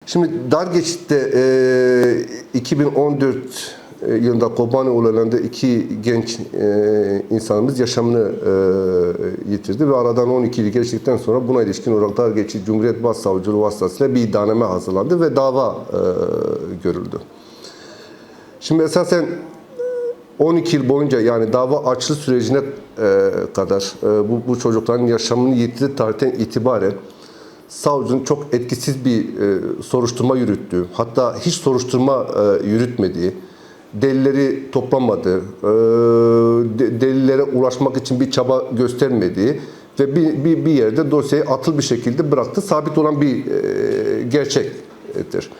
Şimdi dar geçitte 2014 yılında Kobani olaylarında iki genç insanımız yaşamını yitirdi ve aradan 12 yıl geçtikten sonra buna ilişkin olarak dar geçit Cumhuriyet Başsavcılığı vasıtasıyla bir iddianame hazırlandı ve dava görüldü. Şimdi esasen 12 yıl boyunca, yani dava açılış sürecine kadar bu çocukların yaşamını yitirdiği tarihten itibaren savcının çok etkisiz bir soruşturma yürüttüğü, hatta hiç soruşturma yürütmediği, delilleri toplamadığı, delillere ulaşmak için bir çaba göstermediği ve bir yerde dosyayı atıl bir şekilde bıraktı. Sabit olan bir gerçektir.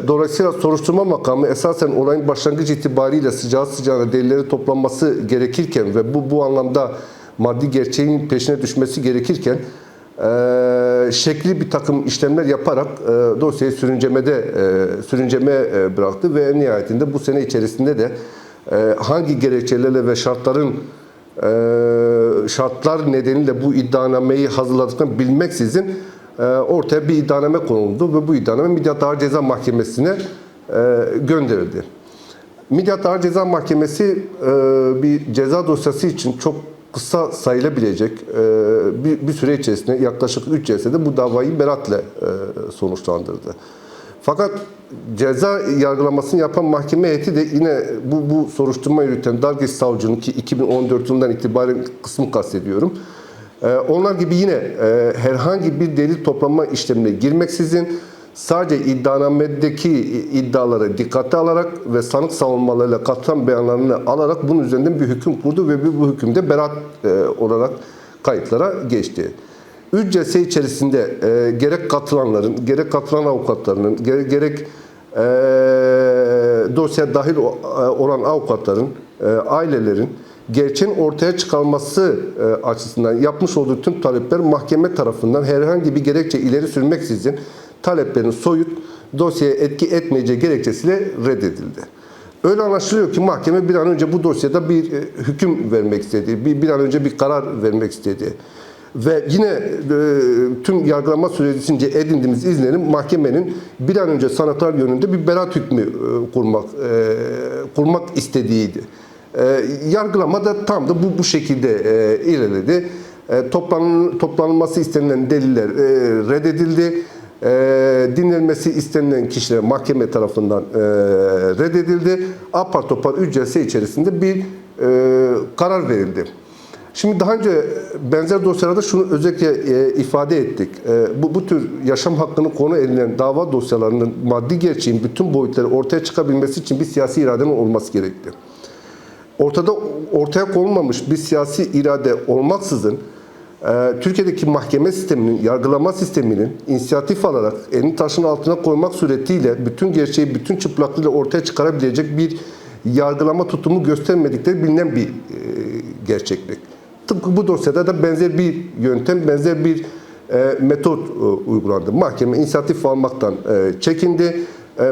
Dolayısıyla soruşturma makamı esasen olayın başlangıç itibariyle sıcağı sıcağına delilleri toplanması gerekirken ve bu anlamda maddi gerçeğin peşine düşmesi gerekirken şekli bir takım işlemler yaparak dosyayı sürünceme bıraktı ve en nihayetinde bu sene içerisinde de hangi gerekçelerle ve şartlar nedeniyle bu iddianameyi hazırladıklarını bilmeksizin ortaya bir iddianame konuldu ve bu iddianame Midyat Ağır Ceza Mahkemesi'ne gönderildi. Midyat Ağır Ceza Mahkemesi bir ceza dosyası için çok kısa sayılabilecek bir süre içerisinde, yaklaşık 3 celsede bu davayı beraatla sonuçlandırdı. Fakat ceza yargılamasını yapan mahkeme heyeti de yine bu soruşturma yürüten Dargeç Savcı'nın, ki 2014 yılından itibaren kısmı kastediyorum, onlar gibi yine herhangi bir delil toplama işlemine girmeksizin sadece iddianamedeki iddiaları dikkate alarak ve sanık savunmalarıyla katılan beyanlarını alarak bunun üzerinden bir hüküm kurdu ve bu hükümde beraat olarak kayıtlara geçti. 3 celse içerisinde gerek katılanların, gerek katılan avukatlarının, gerek dosyaya dahil olan avukatların, ailelerin gerçeğin ortaya çıkarılması açısından yapmış olduğu tüm talepler mahkeme tarafından herhangi bir gerekçe ileri sürmeksizin taleplerin soyut, dosyaya etki etmeyeceği gerekçesiyle reddedildi. Öyle anlaşılıyor ki mahkeme bir an önce bu dosyada bir hüküm vermek istedi, bir an önce bir karar vermek istedi. Ve yine tüm yargılama sürecince edindiğimiz izlenim mahkemenin bir an önce sanıklar yönünde bir beraat hükmü kurmak istediğiydi. Yargılama da tam da bu şekilde ilerledi. Toplanılması istenilen deliller reddedildi. Dinlenmesi istenilen kişiler mahkeme tarafından reddedildi. Apar topar 3 celse içerisinde bir karar verildi. Şimdi daha önce benzer dosyalarda şunu özellikle ifade ettik. Bu tür yaşam hakkını konu edilen dava dosyalarının maddi gerçeğin bütün boyutları ortaya çıkabilmesi için bir siyasi iradenin olması gerekti. Ortaya konulmamış bir siyasi irade olmaksızın Türkiye'deki mahkeme sisteminin, yargılama sisteminin inisiyatif alarak elini taşın altına koymak suretiyle bütün gerçeği bütün çıplaklığıyla ortaya çıkarabilecek bir yargılama tutumu göstermedikleri bilinen bir gerçeklik. Tıpkı bu dosyada da benzer bir yöntem, benzer bir metot uygulandı. Mahkeme inisiyatif almaktan çekindi.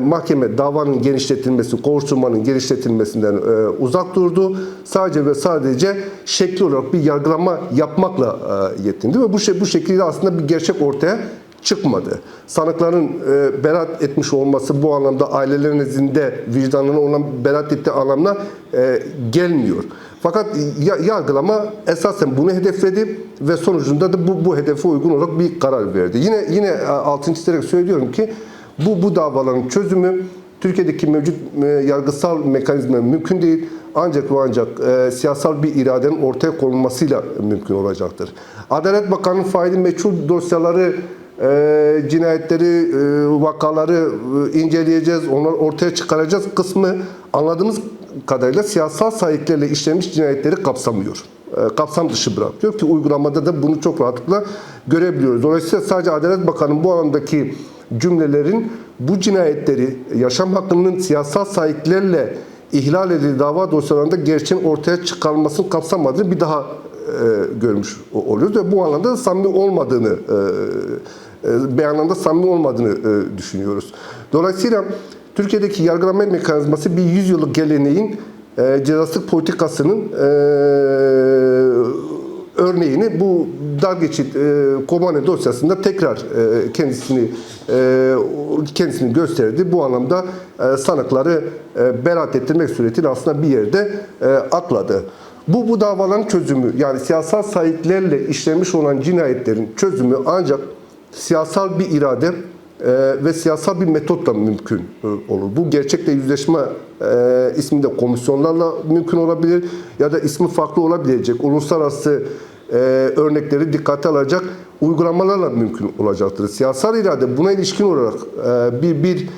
Mahkeme davanın genişletilmesi, kovuşturmanın genişletilmesinden uzak durdu. Sadece ve sadece şekli olarak bir yargılama yapmakla yetindi ve bu şekilde aslında bir gerçek ortaya çıkmadı. Sanıkların beraat etmiş olması bu anlamda ailelerin nezdinde vicdanına olan beraat ettiği anlamına gelmiyor. Fakat yargılama esasen bunu hedefledi ve sonucunda da bu hedefe uygun olarak bir karar verdi. Yine altını çizerek söylüyorum ki bu davaların çözümü Türkiye'deki mevcut yargısal mekanizma mümkün değil. Ancak ve ancak siyasal bir iradenin ortaya konulmasıyla mümkün olacaktır. Adalet Bakanı'nın faili meçhul dosyaları, cinayetleri, vakaları inceleyeceğiz, onları ortaya çıkaracağız kısmı anladığımız kadarıyla siyasal sahiplerle işlenmiş cinayetleri kapsamıyor. Kapsam dışı bırakıyor ki uygulamada da bunu çok rahatlıkla görebiliyoruz. Dolayısıyla sadece Adalet Bakanı'nın bu alandaki cümlelerin bu cinayetleri, yaşam hakkının siyasal sahiplerle ihlal edildiği dava dosyalarında gerçeğin ortaya çıkarılmasını kapsamadığını bir daha görmüş oluyoruz ve bu alanda da samimi olmadığını, beyanında samimi olmadığını düşünüyoruz. Dolayısıyla Türkiye'deki yargılama mekanizması bir 100 yıllık geleneğin cezasızlık politikasının örneğini bu dar geçit Kobani dosyasında tekrar kendisini kendisini gösterdi. Bu anlamda sanıkları beraat ettirmek suretiyle aslında bir yerde akladı. Bu davaların çözümü, yani siyasal sahiplerle işlenmiş olan cinayetlerin çözümü ancak siyasal bir irade ve siyasal bir metotla mümkün olur. Bu gerçekle yüzleşme isminde komisyonlarla mümkün olabilir ya da ismi farklı olabilecek uluslararası örnekleri dikkate alacak uygulamalarla mümkün olacaktır. Siyasal irade buna ilişkin olarak bir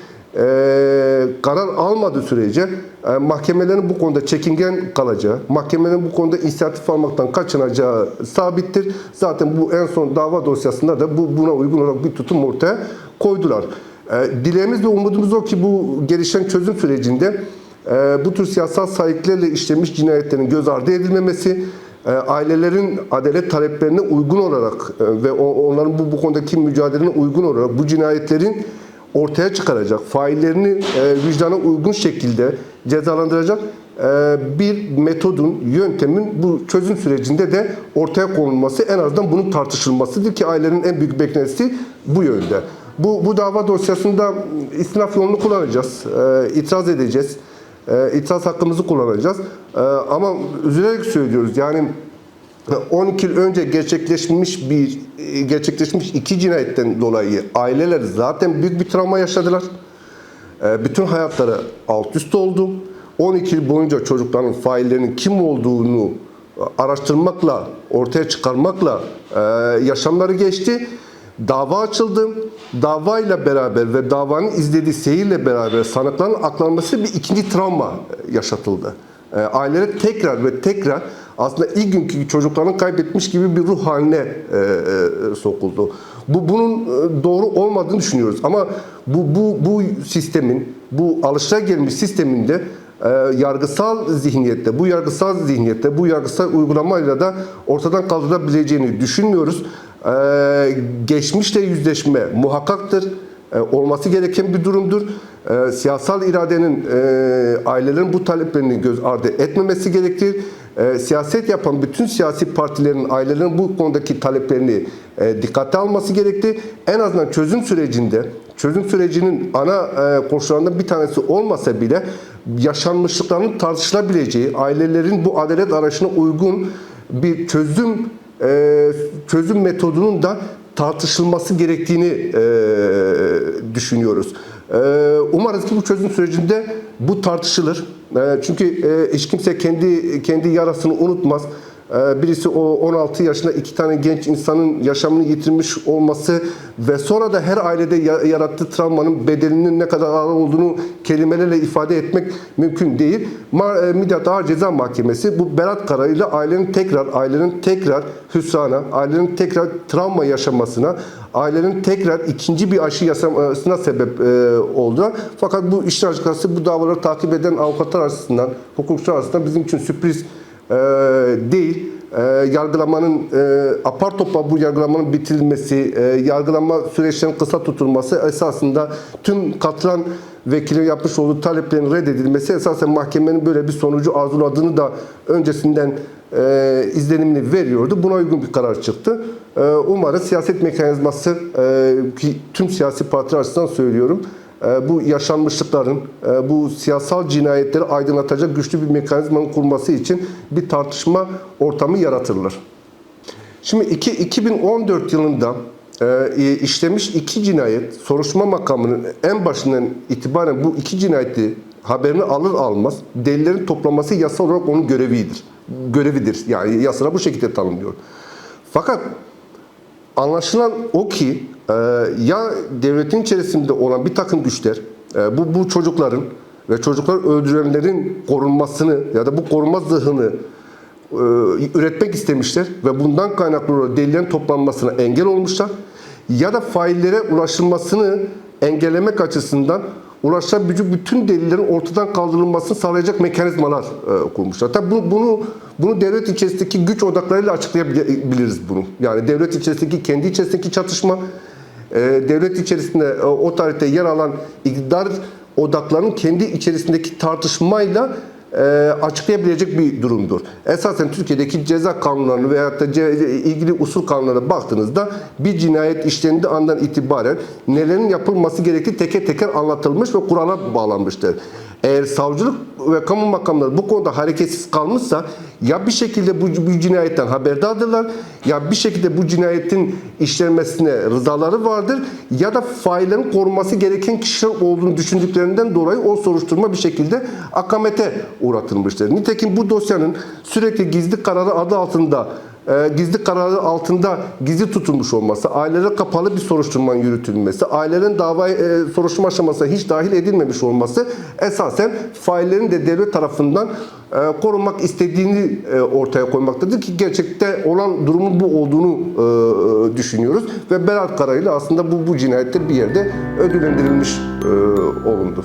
karar almadığı sürece mahkemelerin bu konuda çekingen kalacağı, mahkemelerin bu konuda inisiyatif almaktan kaçınacağı sabittir. Zaten bu en son dava dosyasında da buna uygun olarak bir tutum ortaya koydular. Dileğimiz ve umudumuz o ki bu gelişen çözüm sürecinde bu tür siyasal sahiplerle işlenmiş cinayetlerin göz ardı edilmemesi, ailelerin adalet taleplerine uygun olarak ve onların bu konudaki mücadelelerine uygun olarak bu cinayetlerin ortaya çıkaracak, faillerini vicdana uygun şekilde cezalandıracak bir metodun, yöntemin bu çözüm sürecinde de ortaya konulması, en azından bunun tartışılmasıdır ki ailenin en büyük beklentisi bu yönde. Bu dava dosyasında istinaf yolunu kullanacağız, itiraz edeceğiz, itiraz hakkımızı kullanacağız. Ama üzülerek söylüyoruz, yani 12 yıl önce gerçekleşmiş iki cinayetten dolayı aileler zaten büyük bir travma yaşadılar. Bütün hayatları alt üst oldu. 12 yıl boyunca çocukların faillerinin kim olduğunu araştırmakla, ortaya çıkarmakla yaşamları geçti. Dava açıldı. Davayla beraber ve davanın izlediği seyirle beraber sanıkların aklanması bir ikinci travma yaşatıldı. Ailelere tekrar ve tekrar aslında ilk günkü çocuklarını kaybetmiş gibi bir ruh haline sokuldu. Bunun doğru olmadığını düşünüyoruz. Ama bu sistemin, bu alışılagelmiş sisteminde yargısal zihniyette, bu yargısal uygulamayla da ortadan kaldırılabileceğini düşünmüyoruz. Geçmişle yüzleşme muhakkaktır. Olması gereken bir durumdur. Siyasal iradenin ailelerin bu taleplerini göz ardı etmemesi gerekir. Siyaset yapan bütün siyasi partilerin ailelerin bu konudaki taleplerini dikkate alması gerekir. En azından çözüm sürecinin ana koşullarından bir tanesi olmasa bile yaşanmışlıkların tartışılabileceği, ailelerin bu adalet arayışına uygun bir çözüm metodunun da tartışılması gerektiğini düşünüyoruz. Umarız ki bu çözüm sürecinde bu tartışılır. Çünkü hiç kimse kendi yarasını unutmaz. Birisi o 16 yaşında iki tane genç insanın yaşamını yitirmiş olması ve sonra da her ailede yarattığı travmanın bedelinin ne kadar ağır olduğunu kelimelerle ifade etmek mümkün değil. Midyat Ağır Ceza Mahkemesi bu beraat kararıyla ailenin tekrar hüsrana, ailenin tekrar travma yaşamasına, ailenin tekrar ikinci bir aşı yaşamasına sebep oldu. Fakat bu işler açıkçası bu davaları takip eden avukatlar açısından, hukukçular açısından bizim için sürpriz değil. Yargılamanın apar topar bu yargılamanın bitirilmesi, yargılama süreçlerinin kısa tutulması esasında tüm katılan vekilin yapmış olduğu taleplerin reddedilmesi esasen mahkemenin böyle bir sonucu arzuladığını da öncesinden izlenimini veriyordu. Buna uygun bir karar çıktı. Umarız siyaset mekanizması ki tüm siyasi partiler açısından söylüyorum, bu yaşanmışlıkların, bu siyasal cinayetleri aydınlatacak güçlü bir mekanizmanın kurması için bir tartışma ortamı yaratılır. Şimdi 2014 yılında işlemiş iki cinayet, soruşturma makamının en başından itibaren bu iki cinayeti haberini alır almaz delillerin toplaması yasal olarak onun görevidir. Yani yasada bu şekilde tanımlıyor. Fakat anlaşılan o ki ya devletin içerisinde olan bir takım güçler bu çocukların ve çocuklar öldürenlerin korunmasını ya da bu korunma zırhını üretmek istemişler ve bundan kaynaklı olarak delillerin toplanmasına engel olmuşlar ya da faillere ulaşılmasını engellemek açısından ulaşabilecek bütün delillerin ortadan kaldırılmasını sağlayacak mekanizmalar kurmuşlar. Tabii bunu devlet içerisindeki güç odaklarıyla açıklayabiliriz bunu. Yani devlet içerisindeki kendi içerisindeki çatışma, devlet içerisinde o tarihte yer alan iktidar odaklarının kendi içerisindeki tartışmayla açıklayabilecek bir durumdur. Esasen Türkiye'deki ceza kanunlarını veyahut da ilgili usul kanunlarına baktığınızda bir cinayet işlendiği andan itibaren nelerin yapılması gerektiği teker teker anlatılmış ve kurala bağlanmıştır. Eğer savcılık ve kamu makamları bu konuda hareketsiz kalmışsa ya bir şekilde bu cinayetten haberdardırlar ya bir şekilde bu cinayetin işlenmesine rızaları vardır ya da faillerin korunması gereken kişiler olduğunu düşündüklerinden dolayı o soruşturma bir şekilde akamete uğratılmıştır. Nitekim bu dosyanın sürekli gizli kararı adı altında gizli tutulmuş olması, ailelere kapalı bir soruşturmanın yürütülmesi, ailelerin soruşturma aşamasına hiç dahil edilmemiş olması esasen faillerin de devlet tarafından korunmak istediğini ortaya koymaktadır ki gerçekte olan durumun bu olduğunu düşünüyoruz ve beraat kararıyla aslında bu cinayette bir yerde ödüllendirilmiş olundu.